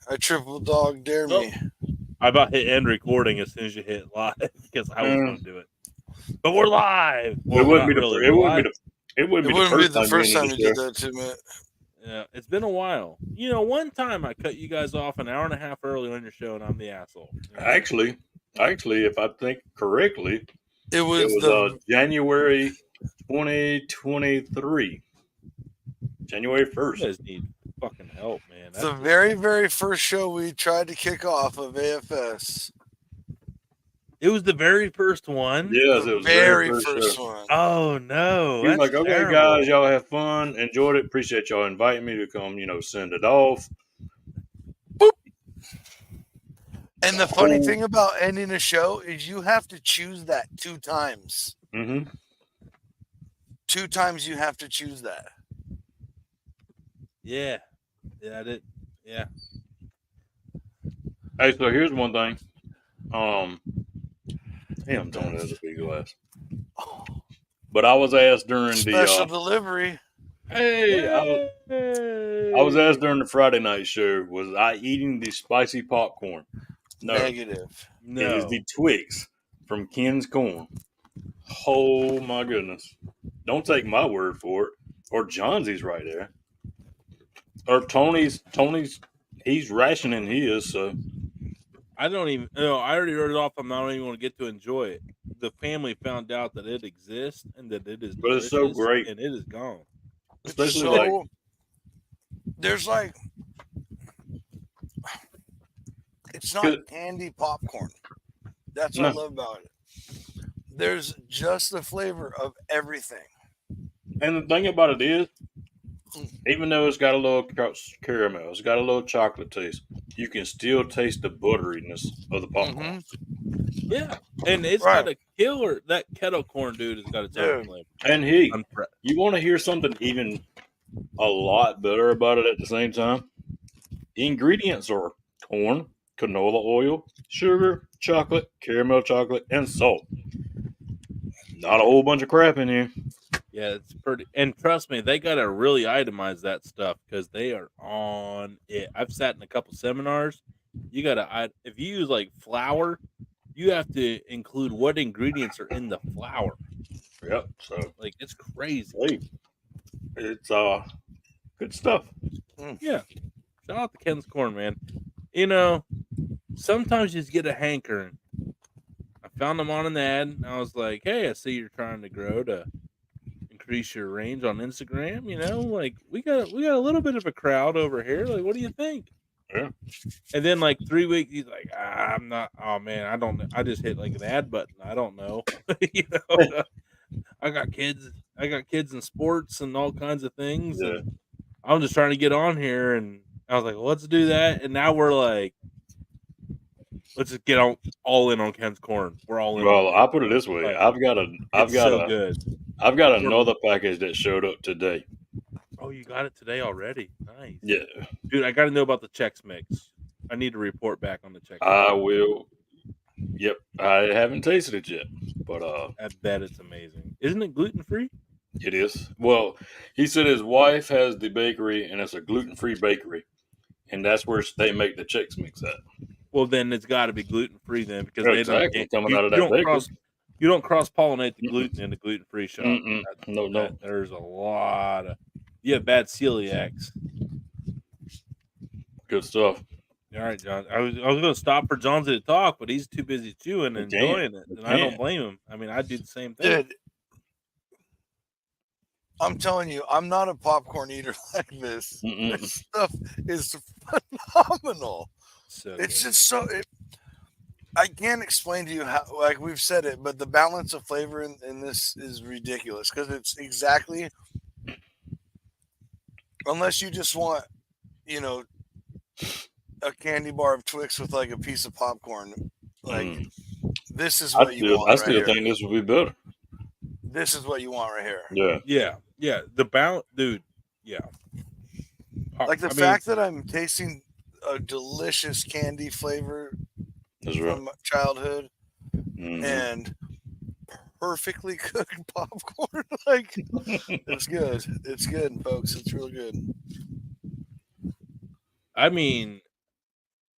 A triple dog dare Oh. me. I about hit end recording as soon as you hit live because I was Mm. going to do it. But we're live. Well, It wouldn't not be really. the. It We're wouldn't be live. the. It wouldn't It be the wouldn't be first the time first you time ended you the did show. that to me. Yeah, it's been a while. You know, one time I cut you guys off an hour and a half early on your show, and I'm the asshole. You know? Actually, if I think correctly, It it was was the January 2023, January You 1st. guys need fucking help, man. the very, very first show we tried to kick off of AFS. It was the very first one. Yes, The it was the very first first show. one. Oh no, He was that's like, "Okay, terrible. guys, y'all have fun, enjoyed it. Appreciate y'all inviting me to come. Send it off." And the funny thing about ending a show is you have to choose that 2 times. Mm-hmm. 2 times you have to choose that. Yeah, I did. Yeah. Hey, so here's one thing. Damn, Tony has a big glass. But I was asked during Special delivery. I was asked during the Friday night show, was I eating the spicy popcorn? No. Negative. No. It is the Twix from Ken's Corn. Oh my goodness. Don't take my word for it. Or Johnsie's right there. Or Tony's, he's rationing his, so. I don't even. No, I already wrote it off. I don't even want to get to enjoy it. The family found out that it exists and that it is But delicious, it's so great. and it is gone. Especially there's like, it's not candy popcorn. That's what I love about it. There's just the flavor of everything. And the thing about it is, even though it's got a little caramel, it's got a little chocolate taste, you can still taste the butteriness of the popcorn. Mm-hmm. Yeah, and it's got a killer. That kettle corn dude has got its own flavor. And you want to hear something even a lot better about it at the same time? The ingredients are corn, canola oil, sugar, chocolate, caramel chocolate, and salt. Not a whole bunch of crap in here. Yeah, it's pretty. And trust me, they got to really itemize that stuff because they are on it. I've sat in a couple seminars. You got to, if you use like flour, you have to include what ingredients are in the flour. Yep. So like it's crazy. Hey, it's good stuff. Yeah. Shout out to Ken's Corn, man. Sometimes you just get a hankering. I found them on an ad, and I was like, "Hey, I see you're trying to grow to increase your range on Instagram. Like we got a little bit of a crowd over here. Like, what do you think?" Yeah. And then like 3 weeks, he's like, "I'm not. Oh man, I don't. I just hit like an ad button. I don't know. I got kids. I got kids in sports and all kinds of things. Yeah. And I'm just trying to get on here." And I was like, well, "Let's do that." And now we're like, let's just get all in on Ken's Corn. We're all in. Well, I'll put it this way: like, I've got good. I've got another package that showed up today. Oh, you got it today already? Nice. Yeah, dude, I got to know about the Chex Mix. I need to report back on the Chex Mix. I will. Yep, I haven't tasted it yet, but I bet it's amazing. Isn't it gluten free? It is. Well, he said his wife has the bakery, and it's a gluten-free bakery, and that's where they make the Chex Mix at. Well, then it's got to be gluten free then, because exactly coming out of that bakery. You don't cross pollinate the gluten in the gluten free shop. No. There's a lot of bad celiacs. Good stuff. All right, John. I was going to stop for Johnson to talk, but he's too busy chewing and enjoying it, and I don't blame him. I mean, I do the same thing. Dude, I'm telling you, I'm not a popcorn eater like this. This stuff is phenomenal. So it's just so. I can't explain to you how, like we've said it, but the balance of flavor in this is ridiculous because it's exactly. Unless you just want, a candy bar of Twix with like a piece of popcorn, like this is what you want. I still think this would be better. This is what you want right here. Yeah. The balance, dude. Yeah. Like the fact that I'm tasting a delicious candy flavor from childhood and perfectly cooked popcorn. Like it's good. It's good, folks. It's real good. I mean,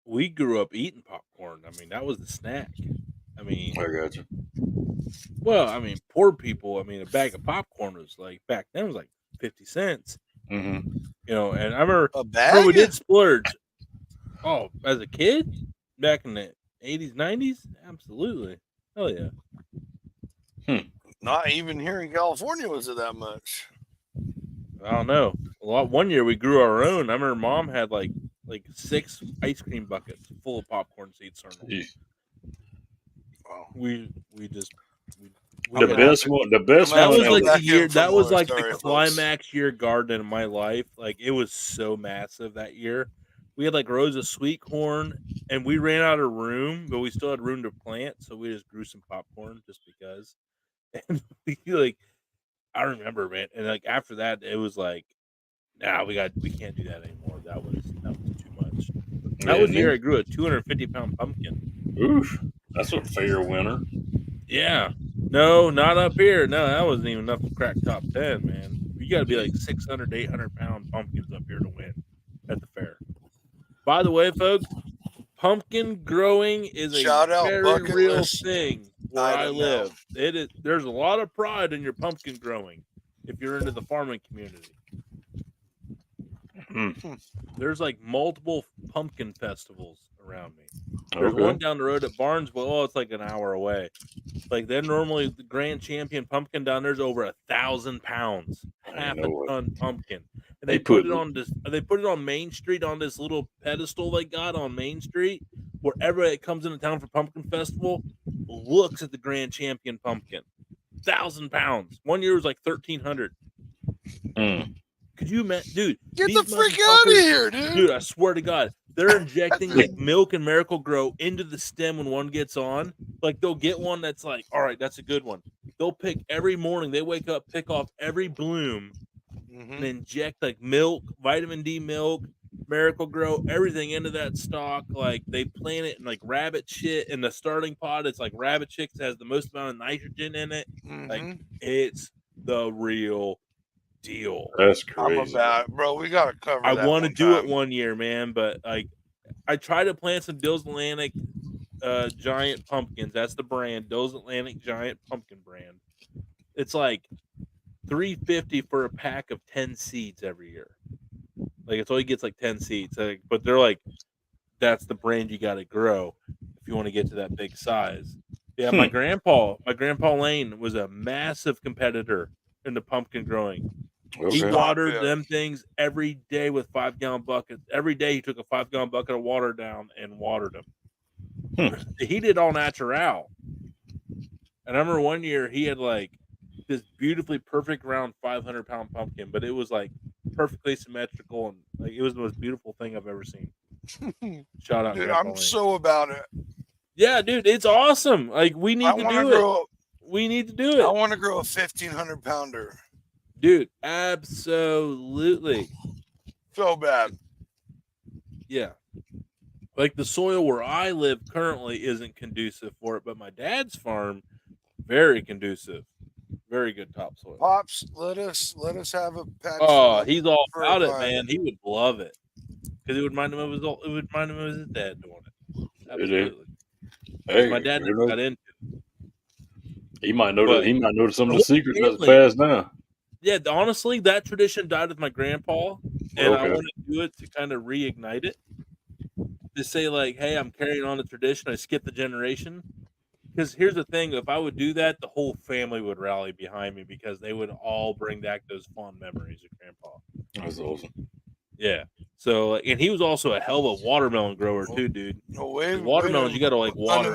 we grew up eating popcorn. I mean, that was the snack. I mean, I got you. well, I mean, poor people. I mean, a bag of popcorn was like back then was like 50 cents. Mm-hmm. You know, and I remember, A remember we bag? did splurge. Oh, as a kid, back in the 80s, 90s, absolutely, hell yeah. Not even here in California was it that much. I don't know. One year we grew our own. I remember Mom had like 6 ice cream buckets full of popcorn seeds. Wow. We just The had- best one. The best that I'm one. was gonna like go the back year. in for That was more. like Sorry, the folks. climax year garden in my life. Like it was so massive that year. We had like rows of sweet corn, and we ran out of room, but we still had room to plant, so we just grew some popcorn just because. And we I remember, man, and like after that, it was like, nah, we can't do that anymore. That was too much. That was the year I grew a 250-pound pumpkin. Oof, that's a fair winner. Yeah. No, not up here. No, that wasn't even enough to crack top 10, man. You got to be like 600 to 800-pound pumpkins up here to win at the fair. By the way, folks, pumpkin growing is a Shout out very bucket real list thing where I item now. live. It is. There's a lot of pride in your pumpkin growing if you're into the farming community. There's like multiple pumpkin festivals around me. There's one down the road at Barnesville. Oh, it's like an hour away. Like they're normally the grand champion pumpkin down there's over 1,000 pounds, half a ton pumpkin, and they put it on this. They put it on Main Street on this little pedestal they got on Main Street. Wherever it comes into town for pumpkin festival, looks at the grand champion pumpkin, 1,000 pounds. One year was like 1,300. Could you imagine, dude? Get the freak out of here, dude! Dude, I swear to God, they're injecting like milk and Miracle-Gro into the stem when one gets on. Like they'll get one that's like, all right, that's a good one. They'll pick every morning. They wake up, pick off every bloom, and inject like milk, vitamin D milk, Miracle-Gro, everything into that stock. Like they plant it in like rabbit shit in the starting pot. It's like rabbit chicks has the most amount of nitrogen in it. Like it's the real deal. That's crazy. I'm about it, bro. We gotta cover. I want to do it one year, man, but like I try to plant some Dill's Atlantic giant pumpkins. That's the brand, Dill's Atlantic giant pumpkin brand. It's like $3.50 for a pack of 10 seeds every year. Like it's only gets like 10 seeds, but they're like, that's the brand you got to grow if you want to get to that big size. Yeah, my grandpa Lane was a massive competitor in the pumpkin growing. He watered them things every day with 5-gallon buckets. Every day he took a 5-gallon bucket of water down and watered them. He did all natural. And I remember one year he had like this beautifully perfect round 500-pound pumpkin, but it was like perfectly symmetrical and like it was the most beautiful thing I've ever seen. Shout out, dude! Grandpa I'm Lane. so about it. Yeah, dude, it's awesome. Like we need to do it. We need to do it. I want to grow a 1,500-pounder. Dude, absolutely. So bad. Yeah. Like the soil where I live currently isn't conducive for it, but my dad's farm, very conducive. Very good topsoil. Pops, let us have a patch. Oh, he's all about it, man. He would love it. Because it would remind him of his dad doing it. Absolutely. Hey, my dad never got into it. He might know some of the secrets that's passed down. Yeah, honestly, that tradition died with my grandpa, and I want to do it to kind of reignite it. To say like, hey, I'm carrying on the tradition. I skipped the generation. Because here's the thing: if I would do that, the whole family would rally behind me because they would all bring back those fond memories of Grandpa. That's awesome. Yeah. So, and he was also a hell of a watermelon grower too, dude. Watermelons, you got to like water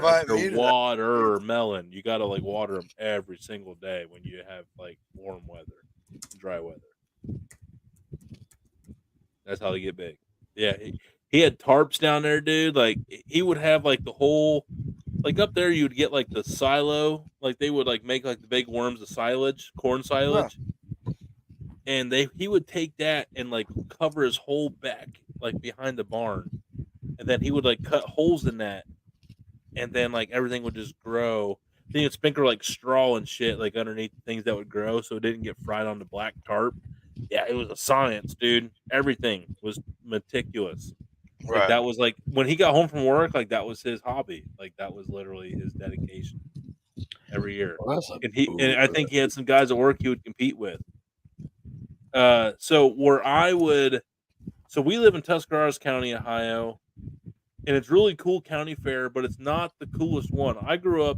watermelon. You got to like water them every single day when you have like warm weather, dry weather. That's how they get big. Yeah, he had tarps down there, dude. Like he would have like the whole, like up there, you would get like the silo. Like they would like make like the big worms of silage, corn silage. Yeah. And he would take that and like cover his whole back, like behind the barn, and then he would like cut holes in that, and then like everything would just grow. Then he'd sprinkle like straw and shit like underneath things that would grow, so it didn't get fried on the black tarp. Yeah, it was a science, dude. Everything was meticulous. Like Right. that was like when he got home from work, like that was his hobby. Like that was literally his dedication every year. Well, that's a And I think he had some guys at work he would compete with. So we live in Tuscarawas County, Ohio, and it's really cool county fair, but it's not the coolest one. I grew up,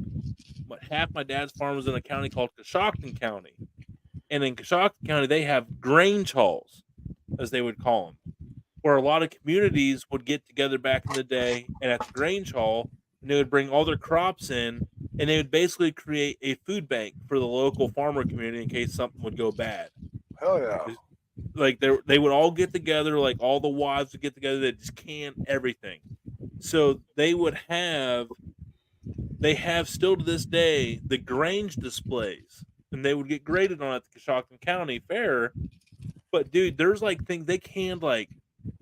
half my dad's farm was in a county called Coshocton County, and in Coshocton County they have Grange halls, as they would call them, where a lot of communities would get together back in the day, and at the Grange Hall, and they would bring all their crops in, and they would basically create a food bank for the local farmer community in case something would go bad. Hell yeah. Like they would all get together, like all the wives would get together, they just can everything. So they have still to this day the Grange displays, and they would get graded on at the Coshocton County Fair. But dude, there's like things they canned, like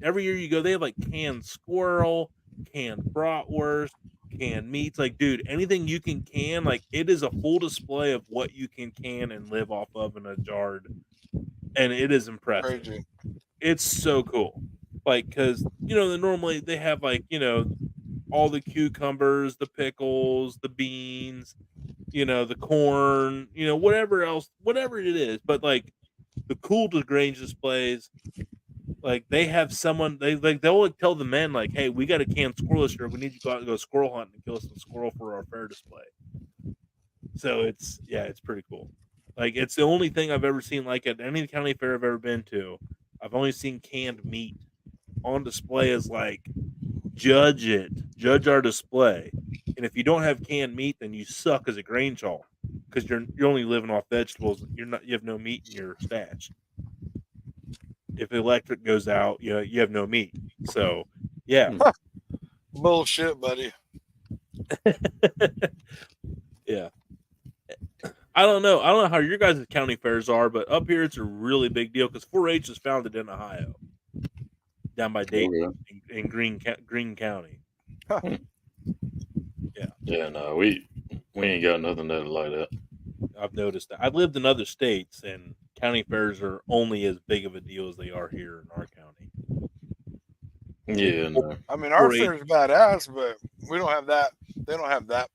every year you go, they have like canned squirrel, canned bratwurst, canned meats. Like, dude, anything you can, like it is a full display of what you can and live off of in a jar, and it is impressive. Crazy. It's so cool. Like, because normally they have like all the cucumbers, the pickles, the beans, the corn, whatever else, whatever it is. But like the cool Grange displays, like they have someone they'll like tell the men like, hey, we got a canned squirrel this year. We need you to go out and go squirrel hunting and kill some squirrel for our fair display. So it's pretty cool. Like it's the only thing I've ever seen like at any county fair I've ever been to. I've only seen canned meat on display as like, judge our display. And if you don't have canned meat, then you suck as a Grange hall because you're only living off vegetables. You have no meat in your stash. If the electric goes out, you have no meat. So yeah. Bullshit, buddy. Yeah. I don't know how your guys' county fairs are, but up here it's a really big deal because 4-H is founded in Ohio, down by Dayton in Greene County. Huh. Yeah. Yeah, no, we ain't got nothing that like that. I've noticed that. I've lived in other states, and county fairs are only as big of a deal as they are here in our county. Yeah, no. I mean, our 4-H. fair is badass, but we don't have that. They don't have that.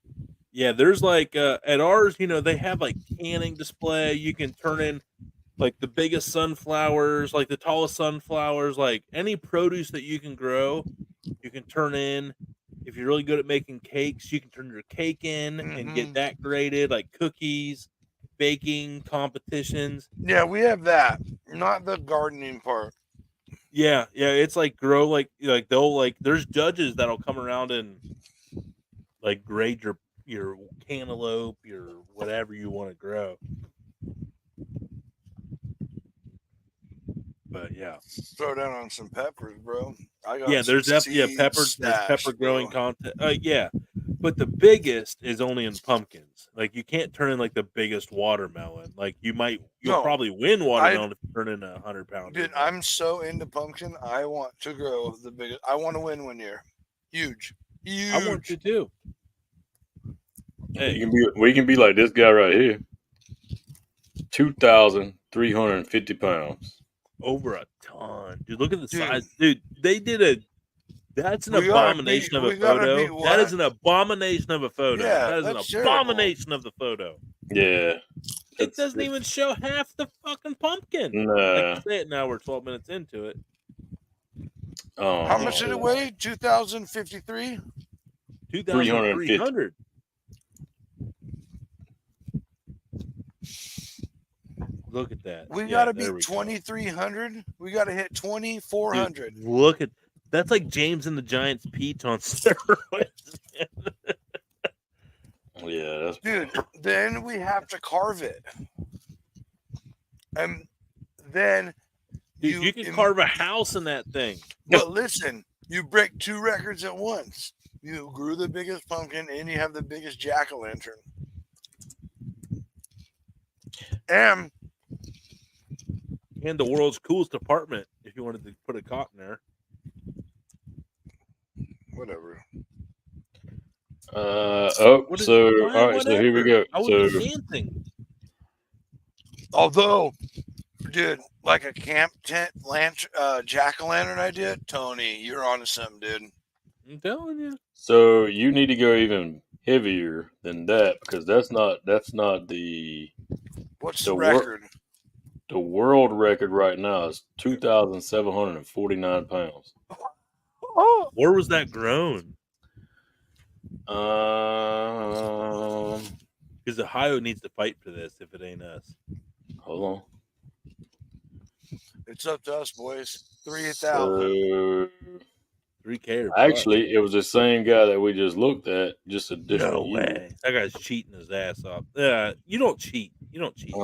Yeah, there's like at ours, they have like canning display. You can turn in like the biggest sunflowers, like the tallest sunflowers, like any produce that you can grow, you can turn in. If you're really good at making cakes, you can turn your cake in and get that graded, like cookies, baking competitions. Yeah, we have that. Not the gardening part. Yeah, it's like grow like they'll like there's judges that'll come around and like grade your cantaloupe, your whatever you want to grow. But yeah, Throw down on some peppers, bro. I got there's pepper growing content. Yeah, but the biggest is only in pumpkins. Like you can't turn in like the biggest watermelon. Like you'll probably win watermelon if you turn in 100 pounds. Dude, I'm so into pumpkin. I want to grow the biggest. I want to win one year. Huge. I want to too. Hey, We can be like this guy right here. 2,350 pounds. Over a ton, dude. Look at the size, dude. That's an abomination of a photo. That is an abomination of a photo. Yeah, that is an that's abomination of the photo. Yeah, It doesn't even show half the fucking pumpkin. I Nah. can say it now. We're 12 minutes into it. Oh, How much did it weigh? 2,053? 2,300. Look at that. We got to be 2,300. We got to hit 2,400. Look at that's like James and the Giants Peach on steroids. Yeah, that's Dude, then we have to carve it. And then Dude, you can carve a house in that thing. But listen, you break 2 records at once. You grew the biggest pumpkin and you have the biggest jack-o'-lantern. And the world's coolest apartment if you wanted to put a cot in there. whatever. All right, so here we go. I was dancing. Although, dude, Like a camp tent jack-o'-lantern idea? Tony, you're onto something, dude. I'm telling you. So you need to go even heavier than that because that's not the What's the the wor- record? the world record right now is 2,749 pounds. Oh, Where was that grown? Because Ohio needs to fight for this if it ain't us. Hold on. it's up to us, boys. 3,000. So 3K or actually, it was the same guy that we just looked at, just a bucks. different No year. way. That guy's cheating his ass off. You don't cheat. You don't cheat.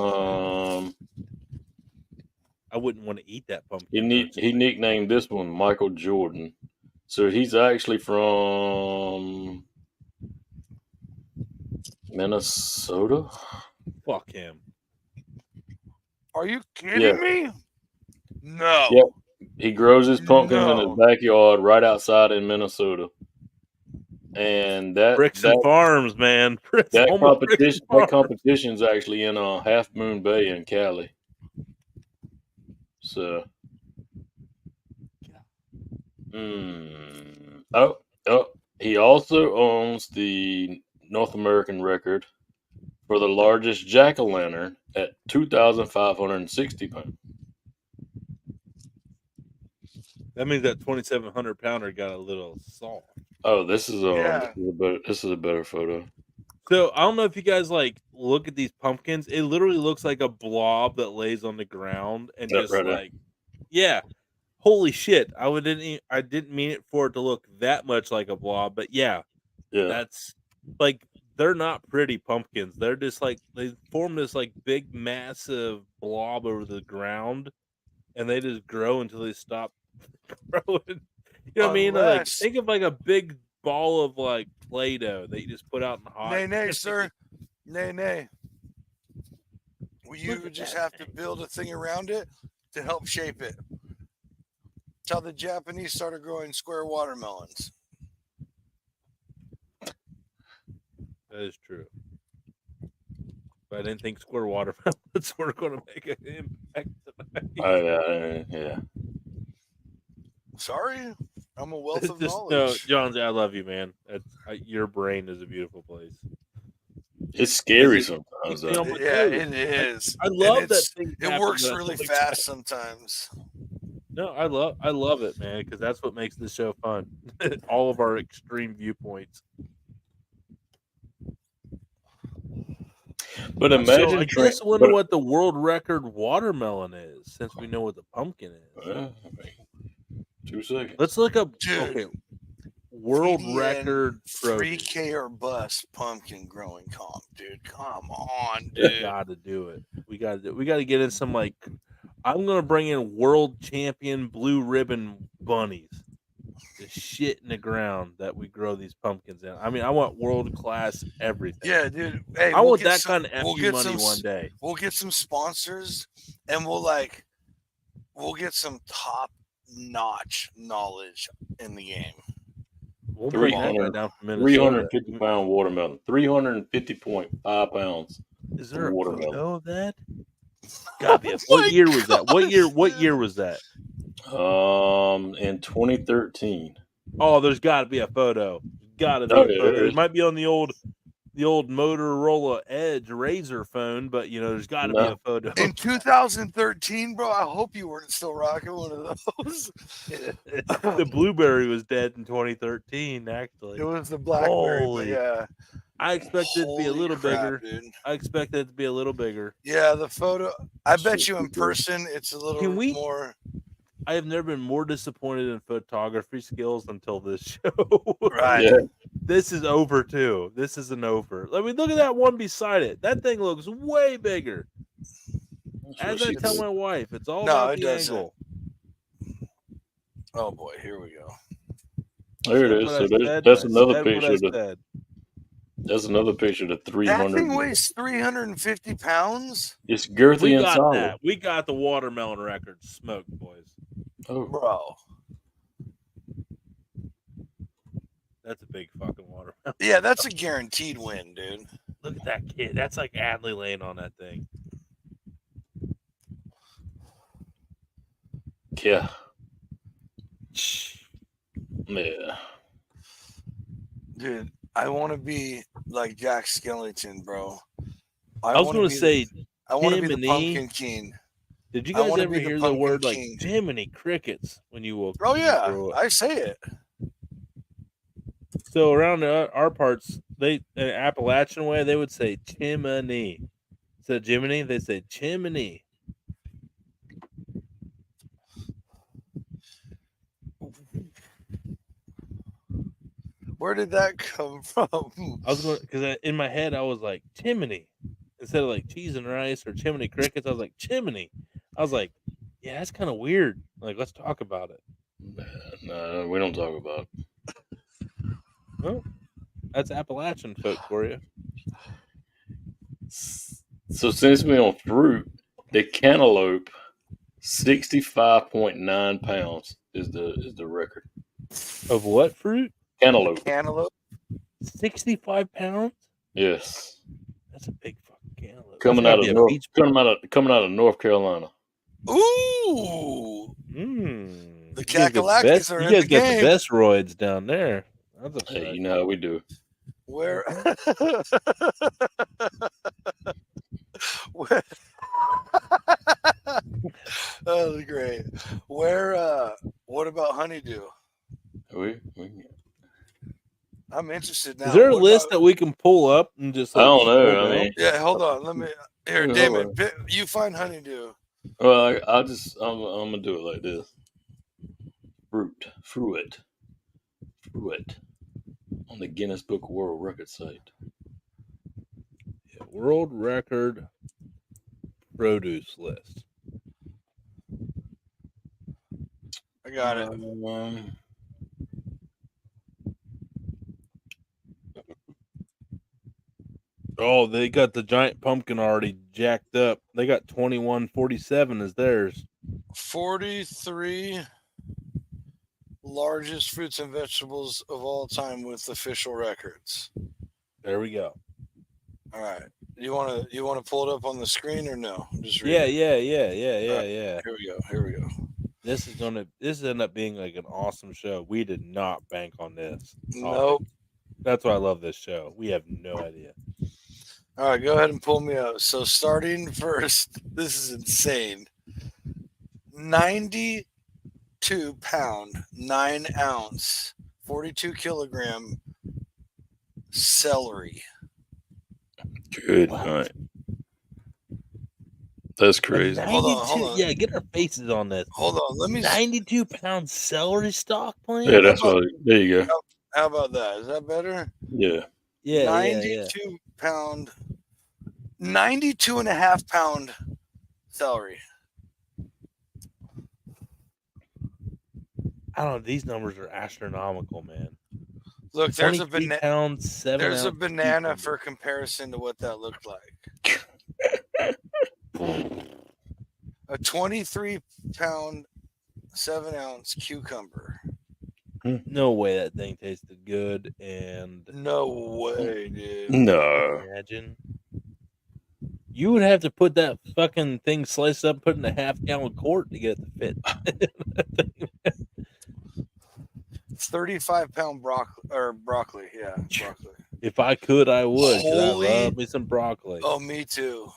I wouldn't want to eat that pumpkin. He nicknamed this one Michael Jordan. So he's actually from Minnesota. Fuck him. Are you kidding me? No. Yep. He grows his pumpkins in his No. backyard right outside in Minnesota. And Bricks and Farms, man. that competition's actually in Half Moon Bay in Cali. So he also owns the North American record for the largest jack-o'-lantern at 2,560 pounds. That means that 2,700 pounder got a little soft. Oh, this is Yeah. this is a better photo. So I don't know if you guys like look at these pumpkins. It literally looks like a blob that lays on the ground and Yep, just right there. like, yeah, holy shit! I didn't mean it for it to look that much like a blob, but yeah, that's like they're not pretty pumpkins. They're just like they form this like big massive blob over the ground, and they just grow until they stop growing. You know what I mean? Like, Unless- think of like a big ball of like Play-Doh that you just put out in the hot. Nay, sir. Nay. Well, you Look at just that have to build a thing around it to help shape it. That's how the Japanese started growing square watermelons. That is true. But I didn't think square watermelons were going to make an impact tonight. Yeah. Sorry, I'm a wealth of No, knowledge. John, I love you, man. Your brain is a beautiful place. It's scary Is it- sometimes. you know, Though. Yeah, it is. I love And that thing. It works really fast sometimes. No, I love it, man, because that's what makes this show fun. All of our extreme viewpoints. But imagine, So I just wonder what the world record watermelon is, since we know what the pumpkin is. 2 seconds. Let's look up. Dude, Okay, world TDN record produce. 3K or bust pumpkin growing comp, dude. Come on, We dude. got to do it. We got to get in some like. I'm gonna bring in world champion blue ribbon bunnies. The shit in the ground that we grow these pumpkins in. I mean, I want world class everything. Yeah, dude. Hey, I want get that some- kind of we'll FU get money some- one day. We'll get some sponsors, and we'll get some top notch knowledge in the game. We'll bring that 300 guy down from Minnesota. 350 pound watermelon. 350.5 pounds. Is there a watermelon. photo of that? Gotta be. What year was that? What year was that? In 2013. Oh, there's got to be a photo. Got to be Oh, a yeah, photo. there It is. might be on the old Motorola Edge Razor phone, but there's got to be No. a photo. In 2013, bro, I hope you weren't still rocking one of those. The blueberry was dead in 2013. Actually, It was the BlackBerry, but Holy yeah. I expected it to be a Holy little crap, bigger. dude. I expected it to be a little bigger. Yeah, the photo. I bet you in person it's a little Can we- more. I have never been more disappointed in photography skills until this show. Right. Yeah. This is over too. This isn't over. I mean, look at that one beside it. That thing looks way bigger. As I tell my wife, it's all No, about it the doesn't. angle. Oh boy, here we go. There it Said is. what So I said, that's I another said what picture. I said. That's another picture of the That 300. thing weighs 350 pounds, It's girthy We and got solid. that. We got the watermelon record smoked, boys. Oh, bro. That's a big fucking watermelon. Yeah, that's a guaranteed win, dude. Look at that kid. That's like Adley laying on that thing. Yeah. Yeah. Dude, I want to be like Jack Skellington, bro. I was wanna going be to the- say, I want to be the Jiminy. Pumpkin King. Did you I guys wanna ever be the hear the Pumpkin word like King. Jiminy Crickets when you woke Oh when you yeah, grew up? I say it. So around our parts, they in Appalachian way, they would say chimney. Instead of Jiminy, they say chimney. Where did that come from? I was going because in my head I was like chimney instead of like cheese and rice or chimney crickets. I was like chimney. I was like, yeah, that's kind of weird. Like, let's talk about it. No, we don't talk about it. Well, that's Appalachian folk for you. So since we're on fruit, the cantaloupe, 65.9 pounds is the record. Of what fruit? Cantaloupe. Cantaloupe. 65 pounds. Yes. That's a big fucking cantaloupe. Coming That's out gotta of be a North, beach. coming out of North Carolina. Ooh, Mm. the You guys got the Kakalakis best. are You in guys the got game. the best roids down there. That's a Hey, fact. you know how we do. Where? Where? That was great. Where? What about honeydew? We I'm interested now. Is there a What list about- that we can pull up and just I like don't know. scroll I down? mean, Yeah, hold on. Let me. Here, Hold Damon, on. you find honeydew. well, I'm gonna do it like this. Fruit on the Guinness Book of World Record site. Yeah, world record produce list. I got it. Oh, they got the giant pumpkin already jacked up. They got 2147 as theirs. 43 largest fruits and vegetables of all time with official records. There we go. All right. You want to pull it up on the screen or no? Just read Yeah, it. yeah. Here we go. This is end up being like an awesome show. We did not bank on this. Nope. That's why I love this show. We have no idea. All right, go ahead and pull me up. So starting first, this is insane. 92 pound, 9 ounce, 42 kilogram celery. Good night. That's crazy. Hold on. Yeah, get our faces on this. Hold on. Let me. 92-pound celery stalk plant. Yeah, that's what. There you go. How about that? Is that better? Yeah. Yeah, 92 pound, 92 and a half pound celery. I don't know. These numbers are astronomical, man. Look, there's a 23 banana. pounds, 7 There's a ounce banana cucumber. for comparison to what that looked like. A 23 pound, 7 ounce cucumber. No way that thing tasted good. And No way, dude. No. imagine you would have to put that fucking thing sliced up, put in a half-gallon quart to get it to fit. 35 pound broccoli. Yeah, broccoli. If I could, I would. 'Cause Holy- I love me some broccoli. Oh, me too.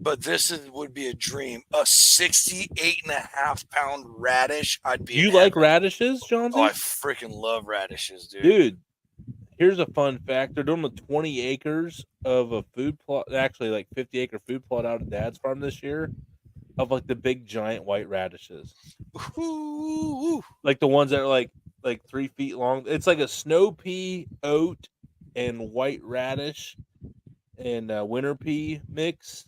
But would be a dream. A 68 and a half pound radish. I'd be. Do you in like heaven. radishes, Jonesy? Oh, I freaking love radishes, dude. Dude, here's a fun fact. They're doing 20 acres of a food plot, actually like 50-acre food plot out at Dad's farm this year of like the big giant white radishes. Ooh. Like the ones that are like 3 feet long. It's like a snow pea, oat, and white radish and winter pea mix.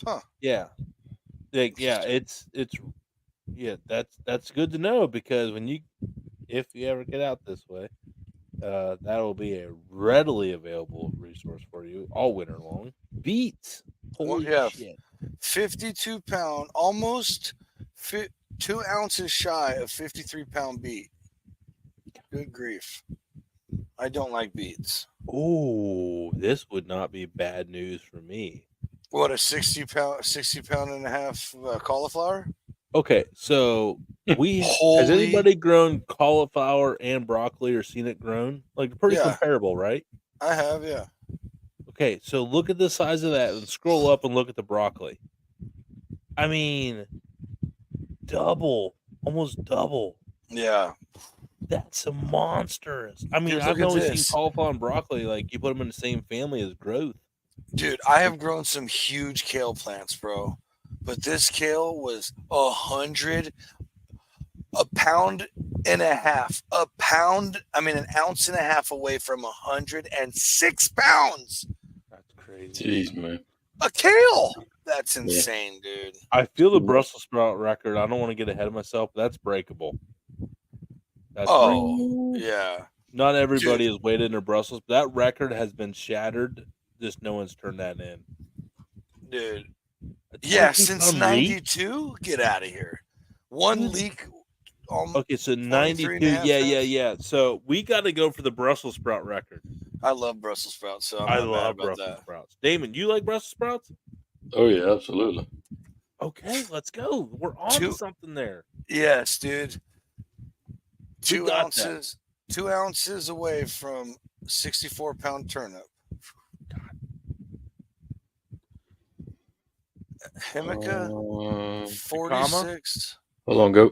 Huh. Yeah. Like, yeah, it's that's good to know because if you ever get out this way, that will be a readily available resource for you all winter long. Beets. Holy yeah. shit. 52 pound, almost 2 ounces shy of 53 pound beet. Good grief. I don't like beets. Oh, this would not be bad news for me. What, a 60 pound and a half cauliflower? Okay, so has Holy, anybody grown cauliflower and broccoli or seen it grown? Like pretty Yeah. comparable, right? I have, yeah. Okay, so look at the size of that and scroll up and look at the broccoli. I mean, double, almost double. Yeah. That's a monstrous. I mean, Dude, I've look at only seen this. cauliflower and broccoli. Like you put them in the same family as growth. Dude, I have grown some huge kale plants, bro. But this kale was 100, a pound and a half, an ounce and a half away from 106 pounds. That's crazy. Jeez, man. A kale. That's insane, dude. I feel the Brussels sprout record. I don't want to get ahead of myself, but that's breakable. That's breakable. Yeah. Not everybody has weighed in their Brussels, but that record has been shattered. Just no one's turned that in. Dude. A Yeah, 22 since pound 92, get out of here. One leak. Okay, so 43 92. and a half Yeah. So we got to go for the Brussels sprout record. I love Brussels sprouts, so I I'm not mad love about Brussels that. sprouts. Damon, you like Brussels sprouts? Oh yeah, absolutely. Okay, let's go. We're on to something there. Yes, dude. We 2 got ounces. 2 ounces away from 64-pound turnip. Himika, 46. Hold on, go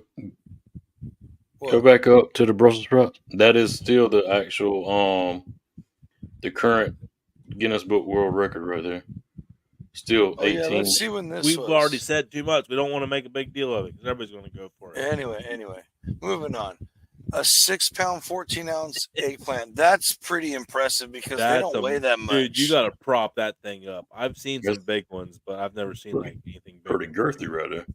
What? back up to the Brussels sprout. That is still the actual the current Guinness Book World Record right there. Still Oh, yeah, 18. let's see when this We've was. already said too much. We don't want to make a big deal of it because everybody's going to go for it. Anyway, moving on. A 6-pound, 14-ounce eggplant. That's pretty impressive because they don't weigh that much. Dude, you got to prop that thing up. I've seen some big ones, but I've never seen like anything big. Pretty girthy right there.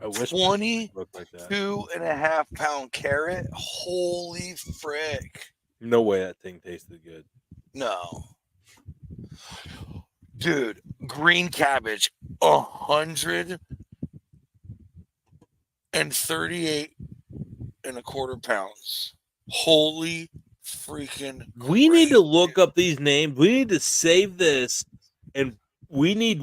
I wish 22.5-pound carrot. Holy frick. No way that thing tasted good. No. Dude, green cabbage, 138.25 pounds. Holy freaking We need to look up these names. We need to save this, and we need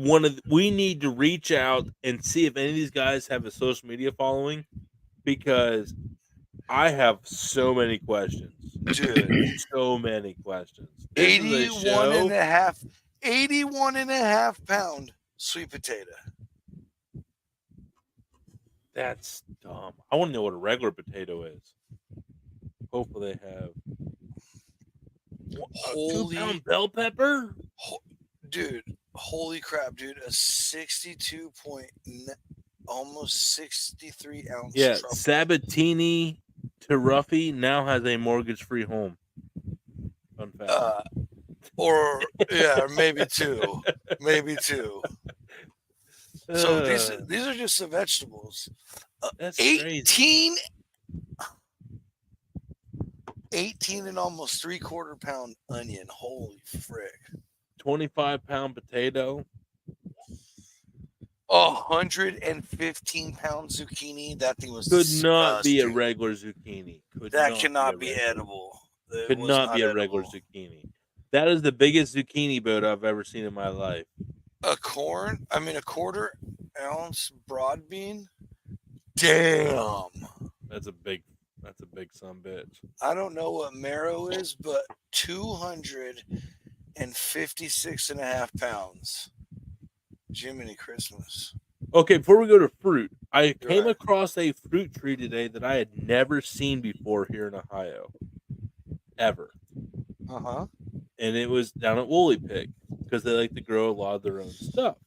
to reach out and see if any of these guys have a social media following, because I have so many questions. Dude, so many questions. 81.5 pound sweet potato. That's dumb. I want to know what a regular potato is. Hopefully they have Holy 2-pound bell pepper. Dude, holy crap, dude! A 62 point, almost 63 ounce. Yeah, truffle. Sabatini Taruffi now has a mortgage-free home. Fun fact. Or maybe two. So these are just the vegetables. That's 18 crazy. 18 and almost 3/4 pound onion. Holy frick. 25-pound potato. 115-pound zucchini. That thing was Could not be a disgusting. regular zucchini. That cannot be edible. Could not be a regular zucchini. That is the biggest zucchini boat I've ever seen in my life. A 1/4-ounce broad bean. Damn. That's a big son bitch. I don't know what marrow is, but 256.5 pounds. Jiminy Christmas. Okay, before we go to fruit, I came right. across a fruit tree today that I had never seen before here in Ohio. Ever. Uh-huh. And it was down at Woolly Pig because they like to grow a lot of their own stuff.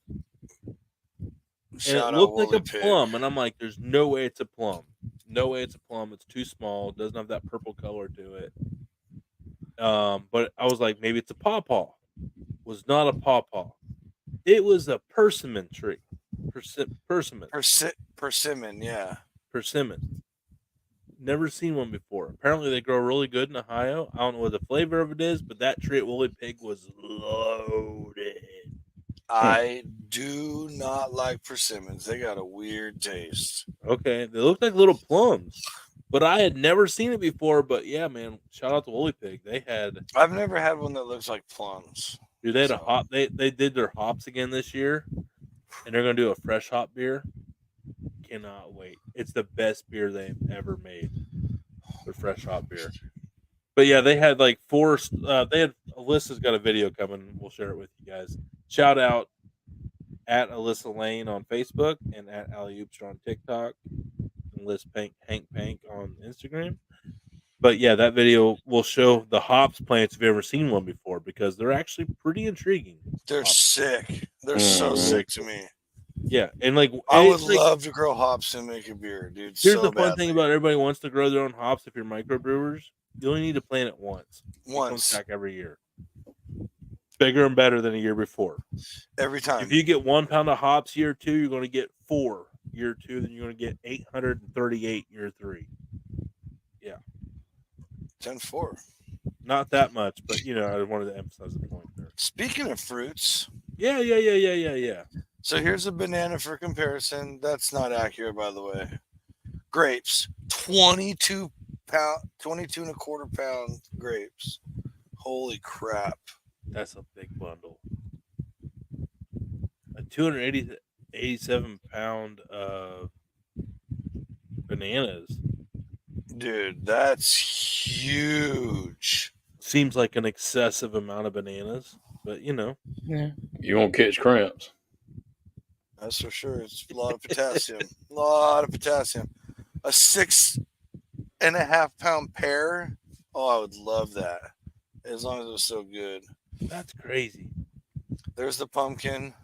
And it looked like a plum, and I'm like, there's no way it's a plum. No way it's a plum. It's too small. It doesn't have that purple color to it. But I was like, maybe it's a pawpaw. Was not a pawpaw. It was a persimmon tree. Persimmon. Persimmon, yeah. Persimmon. Never seen one before. Apparently they grow really good in Ohio. I don't know what the flavor of it is, but that tree at Woolly Pig was loaded. I do not like persimmons. They got a weird taste. Okay, they look like little plums, but I had never seen it before. But yeah, man, shout out to Woolly Pig. I've never had one that looks like plums. Dude, they had a hop. They did their hops again this year. and they're gonna do a fresh hop beer. Cannot wait. It's the best beer they've ever made. Their fresh hop beer. But yeah, they had like four. They had Alyssa's got a video coming. We'll share it with you guys. Shout out at Alyssa Lane on Facebook and at Ali Oopster on TikTok and Liz Hank Pank on Instagram. But yeah, that video will show the hops plants if you've ever seen one before because they're actually pretty intriguing. They're Hops. sick. They're so sick to me. Yeah, and like I would like, love to grow hops and make a beer, dude. Here's so the fun badly. thing about everybody wants to grow their own hops. If you're microbrewers, you only need to plant it once. It comes once back every year. Bigger and better than a year before. every time. If you get 1 pound of hops year 2, you're going to get 4 year 2. Then you're going to get 838 year 3. Yeah, 10-4. not that much, but you know, I wanted to emphasize the point there. Speaking of fruits, Yeah. so here's a banana for comparison. That's not accurate, by the way. Grapes, 22 and a quarter pound grapes. Holy crap! That's a big bundle. A 287 pound of bananas. Dude, that's huge. Seems like an excessive amount of bananas, but you know. Yeah. You won't catch cramps. That's for sure. It's a lot of potassium. A lot of potassium. A 6.5 pound pear. Oh, I would love that. As long as it was so good. That's crazy. There's the pumpkin.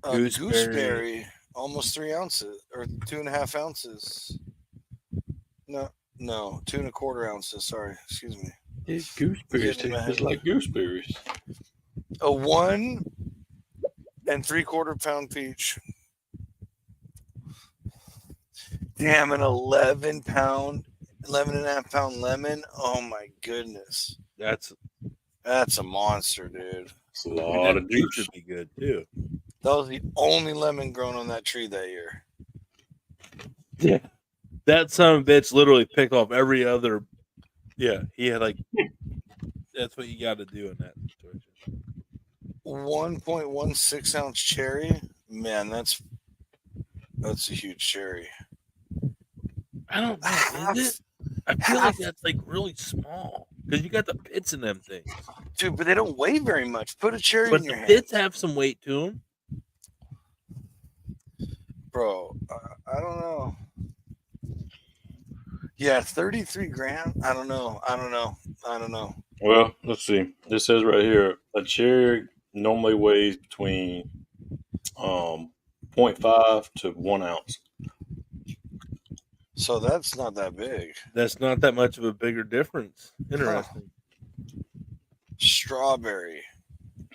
Gooseberry. Almost 3 ounces or 2.5 ounces. No, 2.25 ounces. Sorry, excuse me. Yeah, gooseberries taste just like gooseberries. A 1 3/4 pound peach. Damn, an 11.5 pound lemon. Oh my goodness, That's that's a monster, dude. It's a lot of juice. Should be good too. That was the only lemon grown on that tree that year. Yeah, that son of a bitch literally picked off every other. Yeah, he had like. That's what you got to do in that situation. 1.16 ounce cherry. Man, that's a huge cherry. I don't know. Is it? I feel like that's like really small because you got the pits in them things. Dude, but they don't weigh very much. Put a cherry But in your the hand. pits have some weight to them. Bro, I don't know. Yeah, 33 grams. I don't know. Well, let's see. This says right here, a cherry normally weighs between 0.5 to 1 ounce. So that's not that big. That's not that much of a bigger difference. Interesting. Strawberry.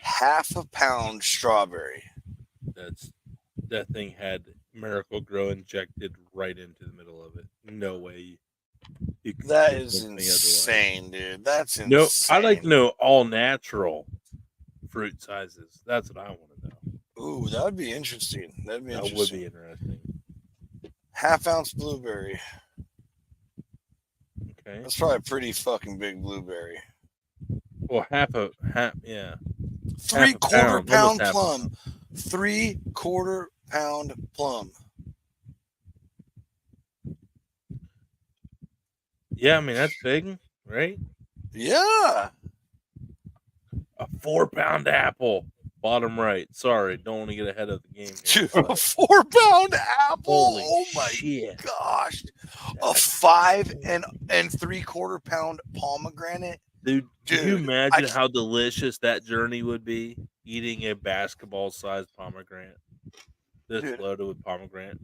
1/2 pound strawberry. That thing had Miracle Grow injected right into the middle of it. No way. You could That get is something insane, dude. That's insane. No, I like to know all natural fruit sizes. That's what I want to know. Ooh, that would be interesting. That would be interesting. 1/2 ounce blueberry. Okay. That's probably a pretty fucking big blueberry. Well, yeah. 3/4 pound, almost pound half a plum. 3/4 pound plum. Yeah, I mean that's big, right? Yeah. A 4-pound apple. Bottom right. Sorry, don't want to get ahead of the game here. Dude, a 4-pound apple. Holy Oh my shit. gosh. A 5 and 3/4 pound pomegranate. Dude, can you Dude, imagine how delicious that journey would be? Eating a basketball-sized pomegranate. This Dude. loaded with pomegranate.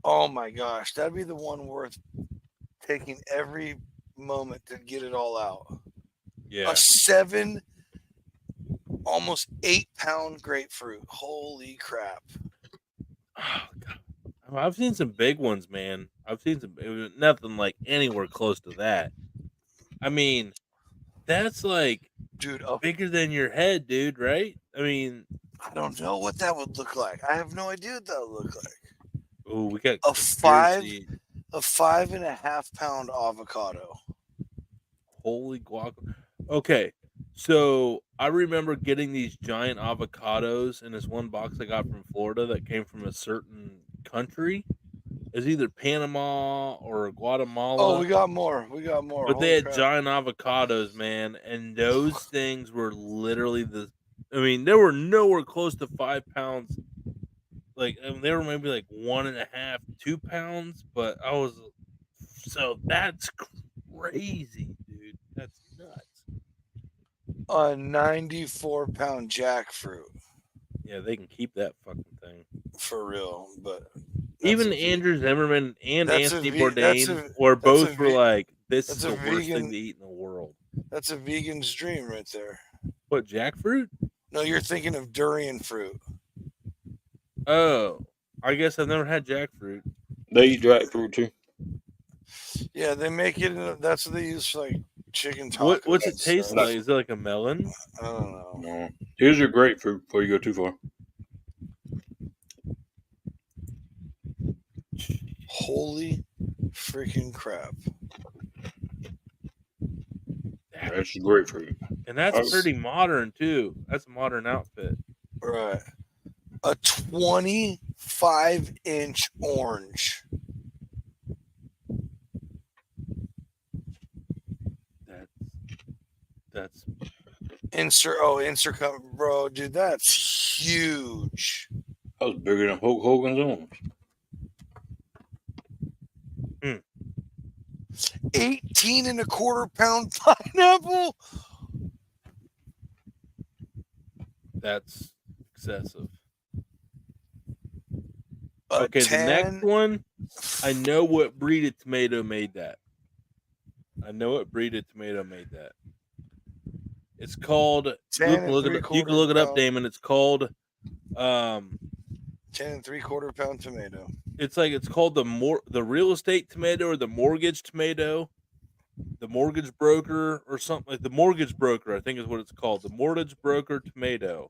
Oh my gosh. That'd be the one worth taking every moment to get it all out. Yeah. A 7, almost 8 pound grapefruit. Holy crap. Oh, God. I've seen some big ones, man. I've seen some. It was nothing like anywhere close to that. I mean, that's like Dude, bigger than your head, dude. Right? I mean, I don't know what that would look like. I have no idea what that would look like. oh, we got A 5 conspiracy. A 5.5 pound avocado. Holy guac. Okay, so I remember getting these giant avocados in this one box I got from Florida that came from a certain country. It's either Panama or Guatemala. Oh, we got more. We got more. But they Holy had crap. giant avocados, man, and those things were literally they were nowhere close to 5 pounds. Like, I mean, they were maybe like 1.5, 2 pounds, but that's crazy, dude. That's nuts. A 94-pound jackfruit. Yeah, they can keep that fucking thing. For real, but even Andrew Zimmerman and Anthony Bourdain were like, "This is the worst vegan thing to eat in the world." That's a vegan's dream right there. What, jackfruit? No, you're thinking of durian fruit. Oh, I guess I've never had jackfruit. They eat jackfruit too. Yeah, they make it. That's what they use for like chicken tacos. What's it taste like? Is it like a melon? I don't know. No. Here's your grapefruit before you go too far. Holy freaking crap! That's your grapefruit. And that's pretty modern too. That's a modern outfit. Right. A 25-inch orange. That's insert bro, dude, that's huge. That was bigger than Hulk Hogan's orange. 18.25-pound pineapple. That's excessive. Okay, the next one, I know what breed of tomato made that. It's called. You can look it up, Damon. It's called 10.75-pound tomato. It's called the real estate tomato or the mortgage tomato, the mortgage broker or something like the mortgage broker. I think is what it's called. The mortgage broker tomato.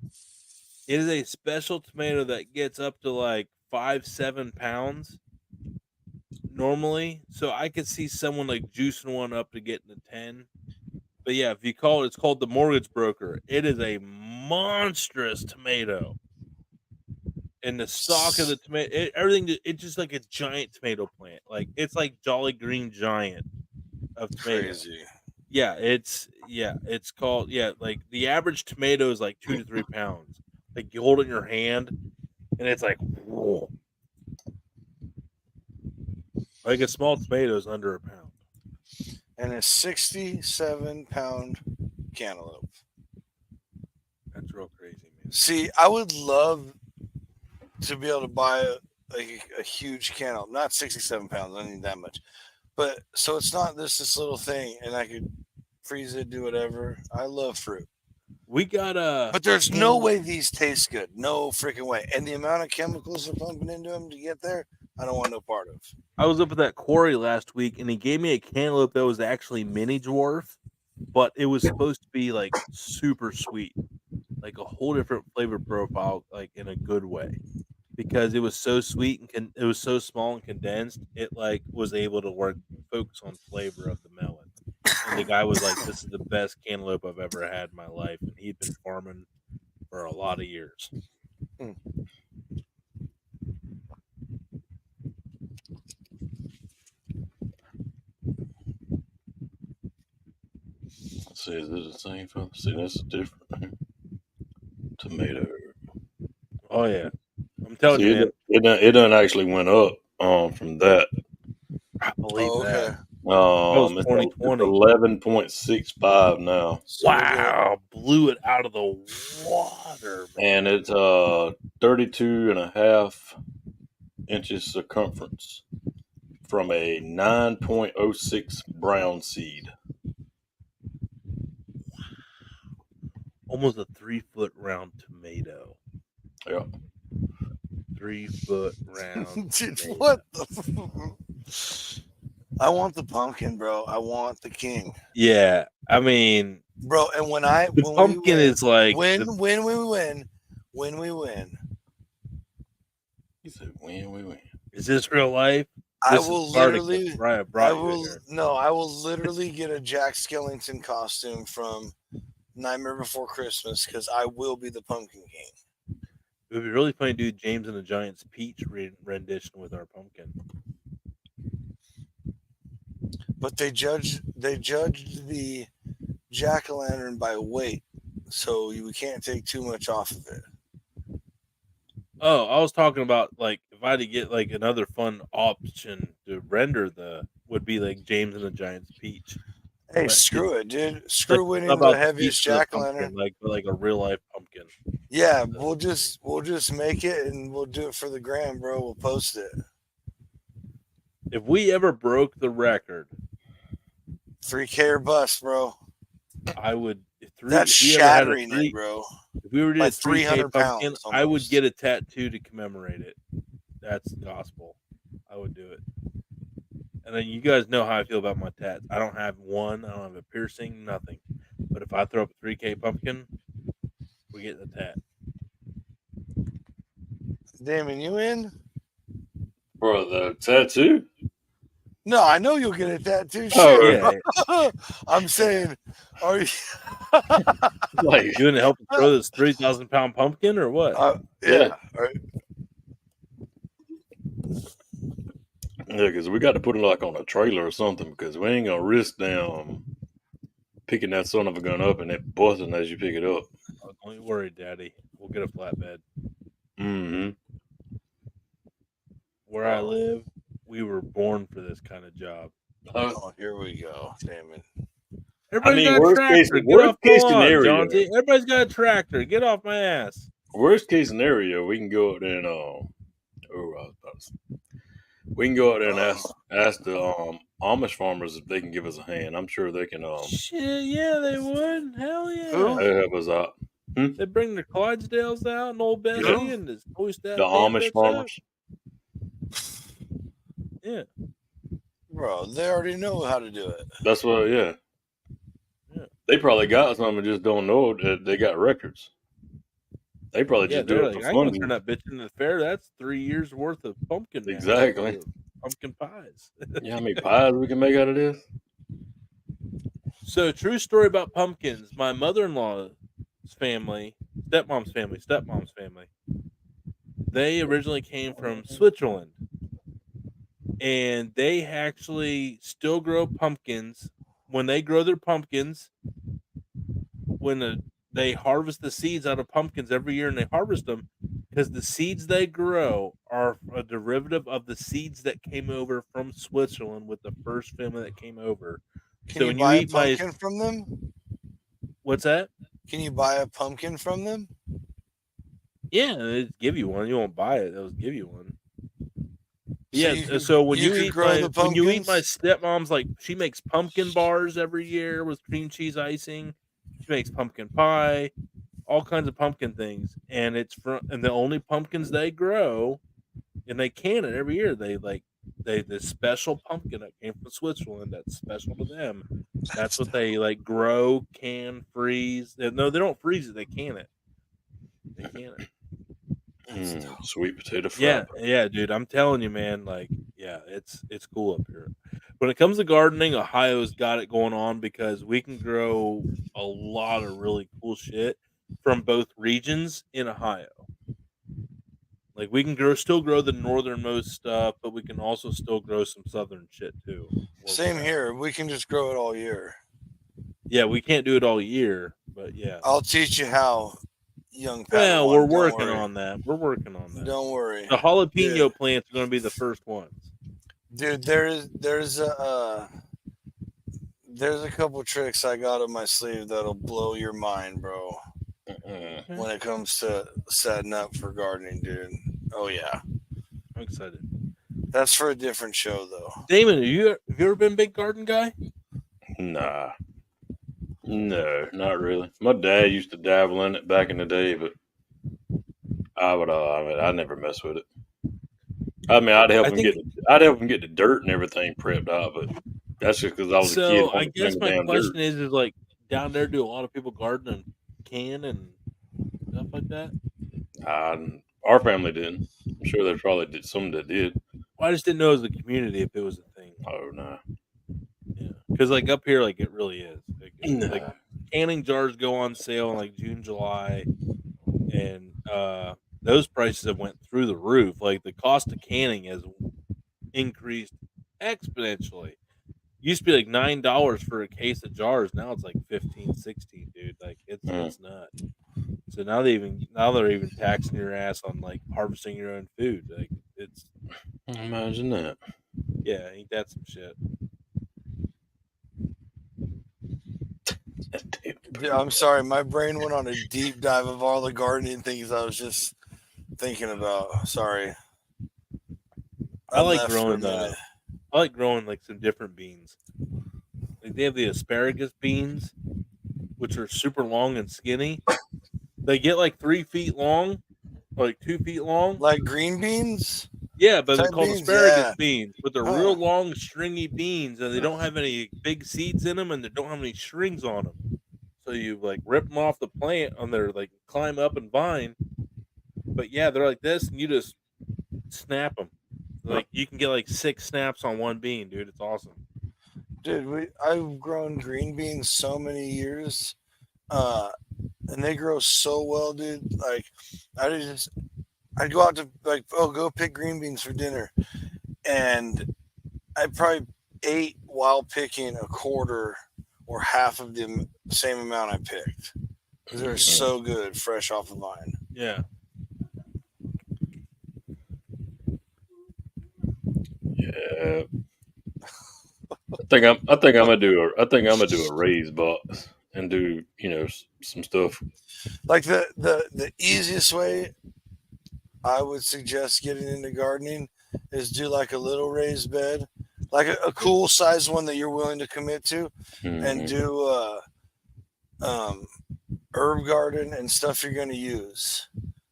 It is a special tomato that gets up to like 5-7 pounds normally. So I could see someone like juicing one up to getting to 10. But yeah, if you call it's called the mortgage broker. It is a monstrous tomato. And the stalk of the tomato, it's just like a giant tomato plant. Like it's like Jolly Green Giant of tomatoes. Crazy. Yeah, it's called like the average tomato is like 2 to 3 pounds. Like you hold it in your hand, and it's like, whoa. Like a small tomato is under a pound. And a 67-pound cantaloupe. That's real crazy, man. See, I would love to be able to buy a huge cantaloupe. Not 67 pounds. I don't need that much. But so it's not this little thing, and I could freeze it, do whatever. I love fruit. We got but there's no way these taste good. No freaking way. And the amount of chemicals they're pumping into them to get there, I don't want no part of. I was up at that quarry last week, and he gave me a cantaloupe that was actually mini dwarf, but it was supposed to be like super sweet, like a whole different flavor profile, like in a good way, because it was so sweet and it was so small and condensed. It like was able to focus on flavor of the melon. And the guy was like, "This is the best cantaloupe I've ever had in my life," and he'd been farming for a lot of years. Let's see, is this the same? See, that's different. Tomato. Oh yeah, I'm telling you, man. It done actually went up from that. I believe that. It's 11.65 now. Wow, blew it out of the water, And man. it's 32.5 inches circumference from a 9.06 brown seed. Almost a 3-foot round tomato. Yeah. 3-foot round. Dude, what the? I want the pumpkin, bro. I want the king. Yeah, I mean, bro. And when pumpkin is like when we win. You said when we win. Is this real life? I will literally get a Jack Skellington costume from Nightmare Before Christmas because I will be the Pumpkin King. It would be really funny to do James and the Giant's Peach rendition with our pumpkin. But they judged the jack-o'-lantern by weight, so we can't take too much off of it. Oh, I was talking about like if I had to get like another fun option to render would be like James and the Giant's Peach. Hey, But screw it, dude. Screw Like, winning how about the heaviest Peach with a jack-o'-lantern. pumpkin, like a real life pumpkin. Yeah, we'll just make it and we'll do it for the gram, bro. We'll post it. If we ever broke the record, 3K or bust, bro. I would. That's if we ever had a shattering it, bro. If we were to do Like a 3K 300 pumpkin, pounds I would almost. get a tattoo to commemorate it. That's gospel. I would do it. And then you guys know how I feel about my tats. I don't have one. I don't have a piercing. Nothing. But if I throw up a 3K pumpkin, we get the tat. Damon, you in? For the tattoo? No, I know you'll get a tattoo. Oh, Shit. Yeah, I'm saying, are you? Like, you gonna help throw this 3,000-pound pumpkin or what? Yeah. yeah, because we got to put it like on a trailer or something because we ain't gonna risk them picking that son of a gun up and it busting as you pick it up. Oh, don't you worry, Daddy. We'll get a flatbed. Mm-hmm. Where I live, we were born for this kind of job. Oh, here we go, Damon. Everybody's mean, got a worst tractor. case- Get worst off case the lawn, scenario. Jonesy. Everybody's got a tractor. Get off my ass. Worst case scenario, we can go out there and we can go out there and ask the Amish farmers if they can give us a hand. I'm sure they can Shit, yeah, they would. Hell yeah. Who? they help us out. They bring their Clydesdales out and old Bessie Yeah. and just hoist that. The damn Amish bitch farmers. up. Yeah. Bro, they already know how to do it. That's what. Yeah. Yeah. They probably got some and just don't know that they got records. They probably Yeah, just do they're it like, for I ain't gonna fun. turn that bitch into the fair. That's 3 years worth of pumpkin. now. Exactly. Pumpkin pies. You know how many pies we can make out of this? So, true story about pumpkins. My mother-in-law's family, stepmom's family, they originally came from Switzerland. And they actually still grow pumpkins. When they grow their pumpkins, they harvest the seeds out of pumpkins every year and they harvest them because the seeds they grow are a derivative of the seeds that came over from Switzerland with the first family that came over. Can So you when buy you a eat my pumpkin from them? what's that? Can you buy a pumpkin from them? Yeah, they give you one. You won't buy it; they'll give you one. So Yeah. you can- So when you you can eat grow the when you eat my pumpkins? stepmom's, like she makes pumpkin bars every year with cream cheese icing. She makes pumpkin pie, all kinds of pumpkin things, and the only pumpkins they grow, and they can it every year. The special pumpkin that came from Switzerland that's special to them. That's what they like grow, can, freeze. No, they don't freeze it. They can it. They can it. Sweet potato fry. Yeah, dude. I'm telling you, man. Like, yeah, it's cool up here. When it comes to gardening, Ohio's got it going on because we can grow a lot of really cool shit from both regions in Ohio. Like we can still grow the northernmost stuff, but we can also still grow some southern shit too. Same here. We can just grow it all year. Yeah, we can't do it all year, but yeah. I'll teach you how, young Padawan. Well, we're Don't working worry. on that. We're working on that. Don't worry, The jalapeno Yeah. plants are going to be the first ones. dude. There's a couple tricks I got up my sleeve that'll blow your mind, bro. When it comes to setting up for gardening, dude. Oh yeah, I'm excited. that's for a different show though. Damon, have you ever been a big garden guy? Nah. No, not really. My dad used to dabble in it back in the day, but I never mess with it. I mean, I'd help him get the dirt and everything prepped out, but that's just because I was a kid. So I guess my damn question dirt. is like down there, do a lot of people garden and can and stuff like that? Our family didn't. I'm sure there probably did some that did. Well, I just didn't know as a community if it was a thing. Oh no. Yeah, because like up here, like it really is. Like Nah. can canning jars go on sale in like June, July, and those prices have went through the roof. Like the cost of canning has increased exponentially. Used to be like $9 for a case of jars. Now it's like 15, 16, dude. Like it's nuts. So now they're even taxing your ass on like harvesting your own food. Like it's Imagine that. yeah, ain't that some shit? Yeah, I'm sorry, my brain went on a deep dive of all the gardening things I was just thinking about. Sorry. I like left for a growing minute. I like growing like some different beans. Like they have the asparagus beans, which are super long and skinny. They get like 3 feet long, like 2 feet long. Like green beans? Yeah, but they're Type called beans, asparagus yeah. beans. But they're Huh. real long, stringy beans, and they don't have any big seeds in them, and they don't have any strings on them. So you like rip them off the plant on their like climb up and vine. But yeah, they're like this, and you just snap them. Like you can get like 6 snaps on one bean, dude. It's awesome. Dude, I've grown green beans so many years. And they grow so well, dude. Like I'd go out to like, go pick green beans for dinner. And I probably ate while picking a quarter or half of the same amount I picked. Because they're so good, fresh off the vine. Yeah. Yeah. I think I'm gonna do a raised box and do some stuff. Like the easiest way I would suggest getting into gardening is do like a little raised bed, like a cool size one that you're willing to commit to, and do herb garden and stuff you're going to use.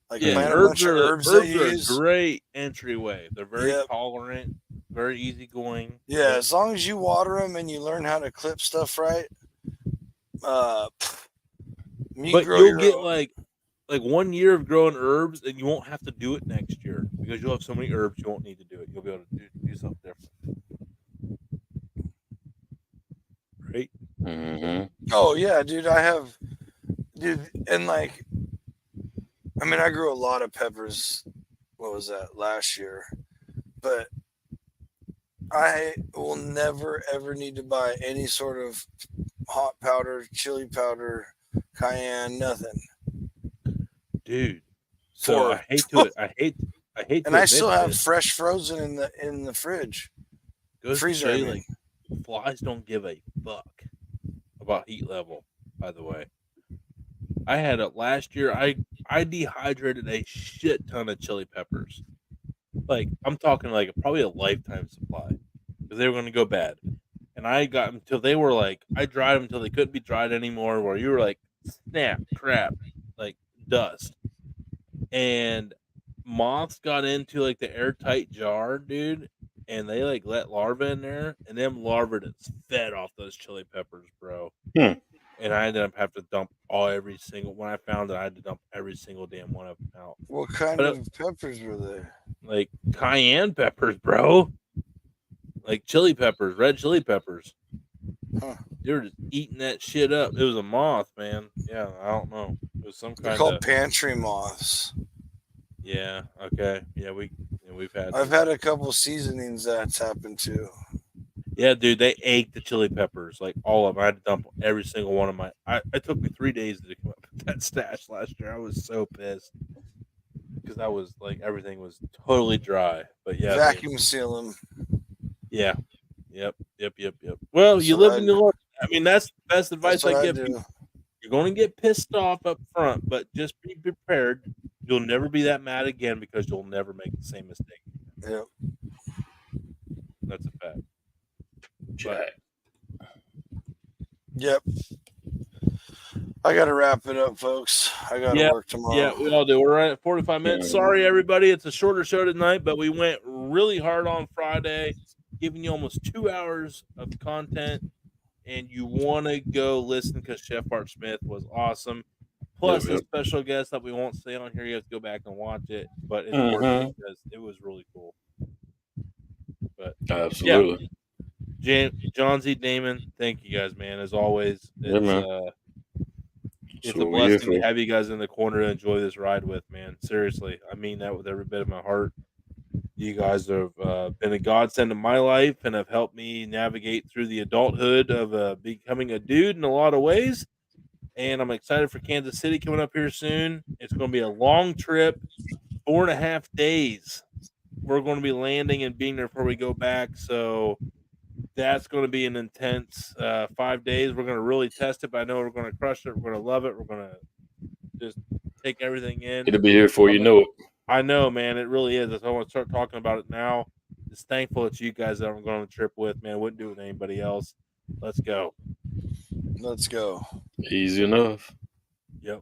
Like plant a bunch of herbs that you use. A great entryway. They're very Yep. tolerant, very easygoing. Yeah, as long as you water them and you learn how to clip stuff right, But you'll get like 1 year of growing herbs, and you won't have to do it next year because you'll have so many herbs you won't need to do it. You'll be able to do something different, right? Mm-hmm. Oh yeah, dude, and like, I mean, I grew a lot of peppers. What was that last year? But I will never ever need to buy any sort of hot powder, chili powder, cayenne, nothing. Dude. So I hate to and I admit still have this. fresh frozen in the fridge. Goes to freezer, show I you, mean. like flies don't give a fuck about heat level. By the way, I had it last year. I dehydrated a shit ton of chili peppers. Like I'm talking like probably a lifetime supply because they were going to go bad, and I got them until they were like I dried them until they couldn't be dried anymore. Where you were like snap, crap, like dust, and moths got into like the airtight jar, dude, and they like let larvae in there, and them larvae just fed off those chili peppers, bro. And I ended up having to dump every single. When I found it, I had to dump every single damn one of them out. What kind of peppers were they? Like cayenne peppers, bro. Like chili peppers, red chili peppers. Huh. They were just eating that shit up. It was a moth, man. Yeah, I don't know. It was some They're kind called of pantry moths. Yeah. Okay. Yeah, we've had. I've had a couple seasonings that's happened too. Yeah, dude, they ate the chili peppers, like all of them. I had to dump every single one of my. It took me 3 days to come up with that stash last year. I was so pissed because I was like everything was totally dry. But yeah, Vacuum seal them. Yeah. Yep. Well, you live in the Lord. I mean, that's the best advice I give people. You're going to get pissed off up front, but just be prepared. You'll never be that mad again because you'll never make the same mistake. Yep. That's a fact. But, yep. I got to wrap it up, folks. I got to work tomorrow. Yeah, we all do. We're right at 45 minutes. Sorry, everybody. It's a shorter show tonight, but we went really hard on Friday, giving you almost 2 hours of content. And you want to go listen because Chef Art Smith was awesome. Plus a special guest that we won't say on here. You have to go back and watch it, but it's worth it because it was really cool. But absolutely, John Z. Damon, thank you guys, man. As always, it's It's So a we here blessing to for. have you guys in the corner to enjoy this ride with, man. Seriously, I mean that with every bit of my heart. You guys have been a godsend in my life and have helped me navigate through the adulthood of becoming a dude in a lot of ways. And I'm excited for Kansas City coming up here soon. It's going to be a long trip, 4.5 days. We're going to be landing and being there before we go back. So that's going to be an intense 5 days. We're going to really test it, but I know we're going to crush it. We're going to love it. We're going to just take everything in. It'll be here before you know it. I know, man. It really is. That's why I want to start talking about it now. Just thankful it's you guys that I'm going on the trip with, man. Wouldn't do it with anybody else. Let's go. Let's go. Easy enough. Yep.